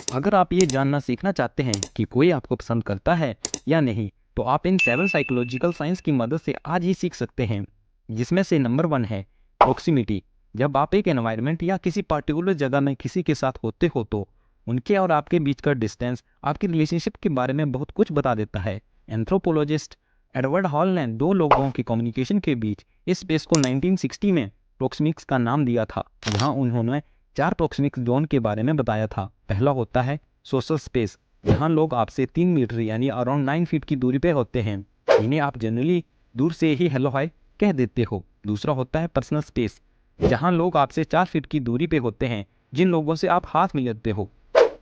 अगर आप ये जानना सीखना चाहते हैं कि कोई आपको पसंद करता है या नहीं, तो आप इन 7 साइकोलॉजिकल साइंस की मदद से आज ही सीख सकते हैं, जिसमें से नंबर 1 है प्रॉक्सिमिटी। जब आप एक एनवायरनमेंट या किसी पर्टिकुलर जगह में किसी के साथ होते हो तो उनके और आपके बीच का डिस्टेंस आपकी रिलेशनशिप के बारे में बहुत कुछ बता देता है। एंथ्रोपोलॉजिस्ट एडवर्ड हॉल ने दो लोगों की कम्युनिकेशन के बीच इस स्पेस को 1960 में प्रोक्सिमिक्स का नाम दिया था, जहां उन्होंने 4 प्रोक्सिमिक्स जोन के बारे में बताया था। पहला होता है सोशल स्पेस, जहां लोग आपसे 3 मीटर यानी अराउंड 9 फीट की दूरी पे होते हैं, इन्हें आप जनरली दूर से ही हेलो हाय कह देते हो। दूसरा होता है पर्सनल स्पेस, जहां लोग आपसे 4 फीट की दूरी पे होते हैं, जिन लोगों से आप हाथ मिलाते हो।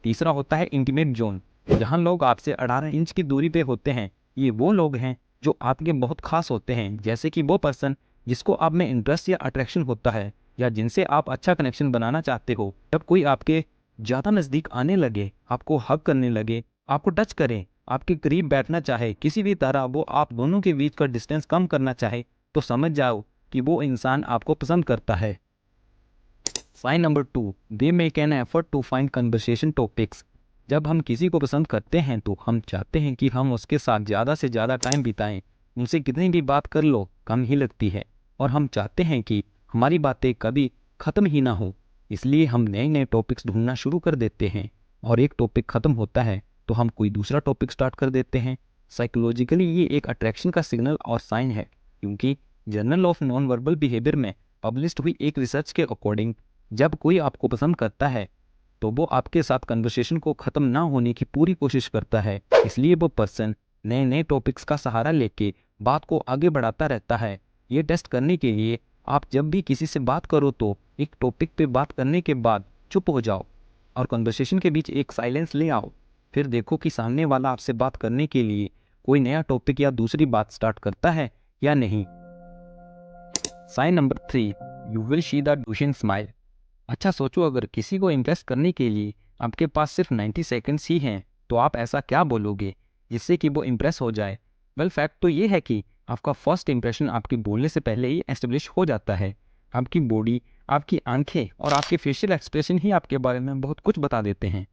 तीसरा होता है इंटीमेट जोन, जहां लोग आपसे 18 इंच की दूरी पे होते हैं। ये वो लोग हैं जो आपके बहुत खास होते हैं, जैसे कि वो पर्सन जिसको आप में इंटरेस्ट या अट्रैक्शन होता है, या जिनसे आप अच्छा कनेक्शन बनाना चाहते हो। जब कोई आपके ज़्यादा नज़दीक आने लगे, आपको हग करने लगे, आपको टच करें, आपके करीब बैठना चाहे, किसी भी तरह वो आप दोनों के बीच का डिस्टेंस कम करना चाहे, तो समझ जाओ कि वो इंसान आपको पसंद करता है। Sign number 2, they make an effort to find conversation topics. जब हम किसी को पसंद करते हैं तो हम चाहते हैं कि हम उसके साथ ज़्यादा से ज़्यादा टाइम बिताएं। उनसे कितनी भी बात कर लो कम ही लगती है, और हम चाहते हैं कि हमारी बातें कभी ख़त्म ही ना हो। इसलिए हम नए नए टॉपिक्स ढूंढना शुरू कर देते हैं, और एक टॉपिक ख़त्म होता है तो हम कोई दूसरा टॉपिक स्टार्ट कर देते हैं। साइकोलॉजिकली ये एक अट्रैक्शन का सिग्नल और साइन है, क्योंकि journal of non verbal behaviour में पब्लिश्ड हुई एक रिसर्च के अकॉर्डिंग जब कोई आपको पसंद करता है तो वो आपके साथ कन्वर्सेशन को ख़त्म ना होने की पूरी कोशिश करता है। इसलिए वो पर्सन नए नए टॉपिक्स का सहारा लेके बात को आगे बढ़ाता रहता है। ये टेस्ट करने के लिए आप जब भी किसी से बात करो तो एक टॉपिक पे बात करने के बाद चुप हो जाओ और कन्वर्सेशन के बीच एक साइलेंस ले आओ। फिर देखो कि सामने वाला आपसे बात करने के लिए कोई नया टॉपिक या दूसरी बात स्टार्ट करता है या नहीं। Sign number 3, you will see the Duchenne smile. अच्छा सोचो, अगर किसी को इम्प्रेस करने के लिए आपके पास सिर्फ 90 सेकंड्स ही हैं, तो आप ऐसा क्या बोलोगे जिससे कि वो इम्प्रेस हो जाए। वेल, फैक्ट तो ये है कि आपका फर्स्ट इंप्रेशन आपके बोलने से पहले ही एस्टेब्लिश हो जाता है। आपकी बॉडी, आपकी आंखें और आपके फेशियल एक्सप्रेशन ही आपके बारे में बहुत कुछ बता देते हैं।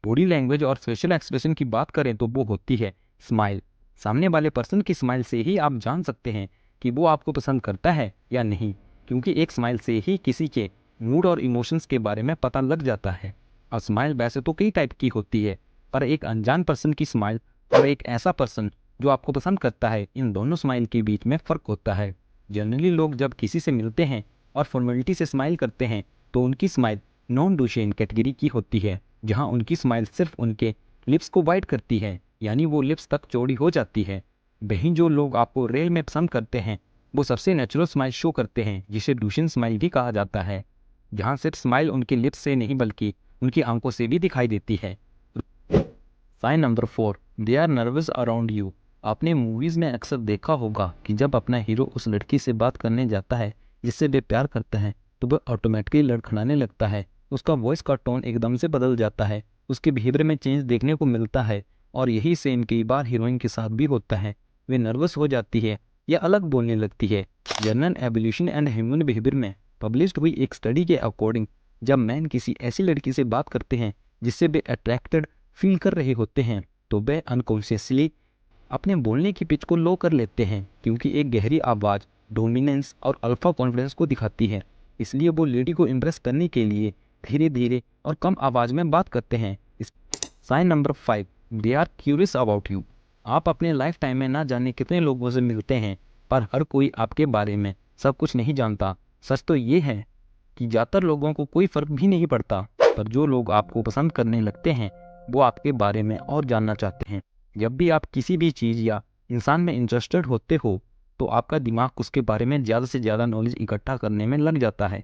बॉडी लैंग्वेज और फेशियल एक्सप्रेशन की बात करें तो वो होती है स्माइल। सामने वाले पर्सन की स्माइल से ही आप जान सकते हैं कि वो आपको पसंद करता है या नहीं, क्योंकि एक स्माइल से ही किसी के मूड और इमोशंस के बारे में पता लग जाता है। और स्माइल वैसे तो कई टाइप की होती है, पर एक अनजान पर्सन की स्माइल और एक ऐसा पर्सन जो आपको पसंद करता है, इन दोनों स्माइल के बीच में फ़र्क होता है। जनरली लोग जब किसी से मिलते हैं और फॉर्मेलिटी से स्माइल करते हैं तो उनकी स्माइल नॉन डूशेन कैटेगरी की होती है, जहां उनकी स्माइल सिर्फ उनके लिप्स को वाइड करती है, यानी वो लिप्स तक चौड़ी हो जाती है। वहीं जो लोग आपको रियल में पसंद करते हैं वो सबसे नेचुरल स्माइल शो करते हैं, जिसे डूशेन स्माइल भी कहा जाता है, जहाँ सिर्फ स्माइल उनके लिप्स से नहीं बल्कि उनकी आंखों से भी दिखाई देती है। Sign number 4, they are nervous around you. आपने मूवीज़ में अक्सर देखा होगा कि जब अपना हीरो उस लड़की से बात करने जाता है जिससे वे प्यार करता है, तो वह ऑटोमेटिकली लड़खड़ाने लगता है। उसका वॉइस का टोन एकदम से बदल जाता है, उसके बिहेवियर में चेंज देखने को मिलता है, और यही सेम कई बार हीरोइन के साथ भी होता है। वे नर्वस हो जाती है या अलग बोलने लगती है। Journal evolution and human behaviour में पब्लिश्ड हुई एक स्टडी के अकॉर्डिंग जब मैन किसी ऐसी लड़की से बात करते हैं जिससे वे अट्रैक्टेड फील कर रहे होते हैं, तो वे अनकॉन्शियसली अपने बोलने की पिच को लो कर लेते हैं, क्योंकि एक गहरी आवाज़ डोमिनेंस और अल्फा कॉन्फिडेंस को दिखाती है। इसलिए वो लेडी को इम्प्रेस करने के लिए धीरे धीरे और कम आवाज़ में बात करते हैं। Sign number 5, they are curious about you. आप अपने लाइफ टाइम में ना जाने कितने लोगों से मिलते हैं, पर हर कोई आपके बारे में सब कुछ नहीं जानता। सच तो ये है कि ज़्यादातर लोगों को कोई फ़र्क भी नहीं पड़ता, पर जो लोग आपको पसंद करने लगते हैं वो आपके बारे में और जानना चाहते हैं। जब भी आप किसी भी चीज़ या इंसान में इंटरेस्टेड होते हो तो आपका दिमाग उसके बारे में ज़्यादा से ज़्यादा नॉलेज इकट्ठा करने में लग जाता है,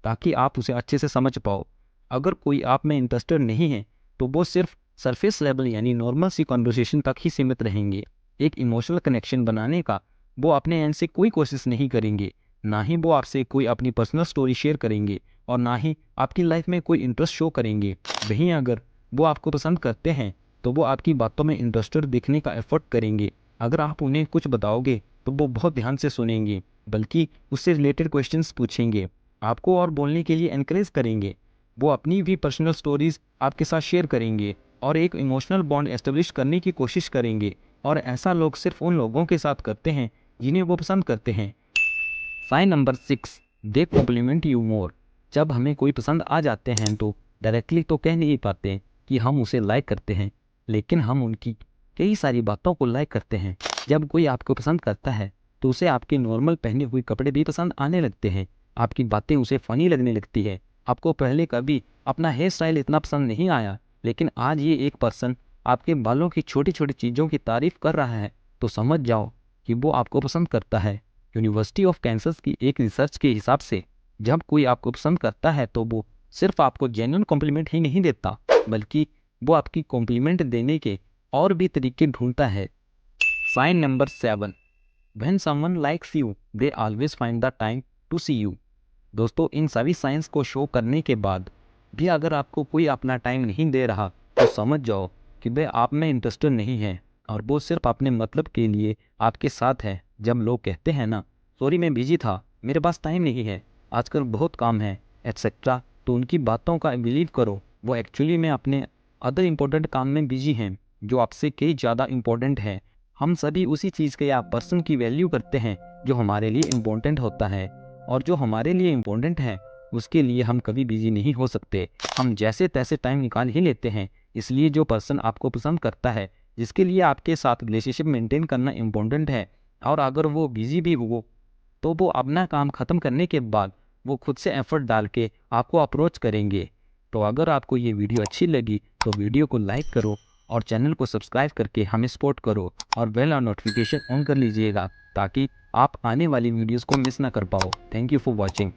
ताकि आप उसे अच्छे से समझ पाओ। अगर कोई आप में इंटरेस्टेड नहीं है तो वो सिर्फ सरफेस लेवल यानी नॉर्मल सी कन्वर्सेशन तक ही सीमित रहेंगे। एक इमोशनल कनेक्शन बनाने का वो अपने एंड से कोई कोशिश नहीं करेंगे, ना ही वो आपसे कोई अपनी पर्सनल स्टोरी शेयर करेंगे, और ना ही आपकी लाइफ में कोई इंटरेस्ट शो करेंगे। वहीं अगर वो आपको पसंद करते हैं तो वो आपकी बातों में इंटरेस्टेड दिखने का एफर्ट करेंगे। अगर आप उन्हें कुछ बताओगे तो वो बहुत ध्यान से सुनेंगे, बल्कि उससे रिलेटेड क्वेश्चंस पूछेंगे, आपको और बोलने के लिए एनकरेज करेंगे। वो अपनी भी पर्सनल स्टोरीज आपके साथ शेयर करेंगे और एक इमोशनल बॉन्ड एस्टेब्लिश करने की कोशिश करेंगे। और ऐसा लोग सिर्फ उन लोगों के साथ करते हैं जिन्हें वो पसंद करते हैं। Sign number 6, they compliment you more. जब हमें कोई पसंद आ जाते हैं तो डायरेक्टली तो कह नहीं पाते कि हम उसे लाइक करते हैं, लेकिन हम उनकी कई सारी बातों को लाइक करते हैं। जब कोई आपको पसंद करता है तो उसे आपके नॉर्मल पहने हुए कपड़े भी पसंद आने लगते हैं, आपकी बातें उसे फ़नी लगने लगती है। आपको पहले कभी अपना हेयर स्टाइल इतना पसंद नहीं आया, लेकिन आज ये एक पर्सन आपके बालों की छोटी छोटी चीज़ों की तारीफ कर रहा है, तो समझ जाओ कि वो आपको पसंद करता है। यूनिवर्सिटी ऑफ कैंसस की एक रिसर्च के हिसाब से जब कोई आपको पसंद करता है तो वो सिर्फ आपको जेन्युइन कॉम्प्लीमेंट ही नहीं देता, बल्कि वो आपकी कॉम्प्लीमेंट देने के और भी तरीके ढूंढता है। Sign number 7, when someone likes you they always find the time to see you. दोस्तों, इन सभी साइंस को शो करने के बाद भी अगर आपको कोई अपना टाइम नहीं दे रहा तो समझ जाओ कि वह आप में इंटरेस्टेड नहीं है और वो सिर्फ अपने मतलब के लिए आपके साथ है। जब लोग कहते हैं ना, सॉरी मैं बिजी था, मेरे पास टाइम नहीं है, आजकल बहुत काम है, एट्सेट्रा, तो उनकी बातों का बिलीव करो। वो एक्चुअली में अपने अदर इम्पोर्टेंट काम में बिजी हैं जो आपसे कई ज़्यादा इम्पोर्टेंट है। हम सभी उसी चीज़ के या पर्सन की वैल्यू करते हैं जो हमारे लिए इम्पोर्टेंट होता है, और जो हमारे लिए इम्पोर्टेंट है उसके लिए हम कभी बिजी नहीं हो सकते। हम जैसे तैसे टाइम निकाल ही लेते हैं। इसलिए जो पर्सन आपको पसंद करता है, जिसके लिए आपके साथ रिलेशनशिप मेंटेन करना इम्पोर्टेंट है, और अगर वो बिजी भी हो तो वो अपना काम ख़त्म करने के बाद वो खुद से एफर्ट डाल के आपको अप्रोच करेंगे। तो अगर आपको ये वीडियो अच्छी लगी तो वीडियो को लाइक करो और चैनल को सब्सक्राइब करके हमें सपोर्ट करो और बेल और नोटिफिकेशन ऑन कर लीजिएगा ताकि आप आने वाली वीडियोस को मिस ना कर पाओ। Thank you for watching.